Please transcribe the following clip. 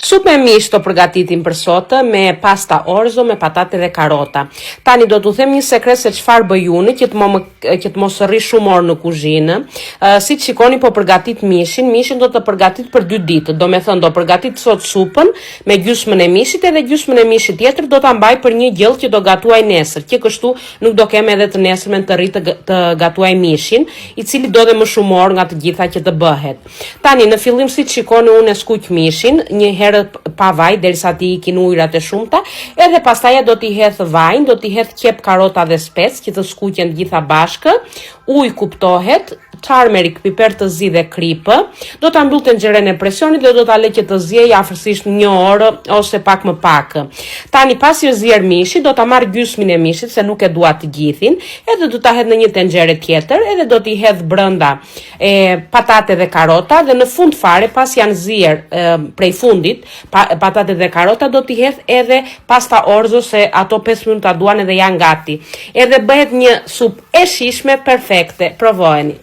Supë me mish të përgatitim për sot me pasta orzo me patate dhe karota. Tani do t'u them një sekret se çfarë bëj unë që të mos rri shumë orë në kuzhinë. Si të shikoni po përgatit mishin do të përgatit për 2 ditë. Do me thënë do përgatit sot supën me gjysmën e mishit edhe gjysmën e mishit tjetër do ta mbaj për një gjellë që do gatuaj nesër. Që kështu nuk do kem edhe të nesërmen të rri të gatuaj mishin, i cili do dhe më shumë orë nga të gjitha që të bëhet. Tani në fillim si të shikoni unë e skuq mishin, një herë pa vaj derisa ti ikin ujrat e shumta, edhe pastaj do t'i hedh vajin, do t'i hedh qep karota dhe spec që të skuqen gjitha bashkë, ujë kuptohet, turmeric, piper të zi dhe kripë, do ta mbyll tenxherën e presionit dhe do ta lë që të ziejë afërsisht 1 orë ose pak më pak. Tani pasi u zier mishi, do ta marr gjysmën e mishit se nuk e dua të gjithin, edhe do ta hedh në një tenxhere tjetër, edhe do t'i hedh brenda patate dhe karota dhe në fund fare pas janë zier prej fundit patate dhe karota do t'i hedh edhe pasta orzo se ato 5 minuta duan edhe janë gati. Edhe bëhet një supë e shijshme perfekte. Provojeni.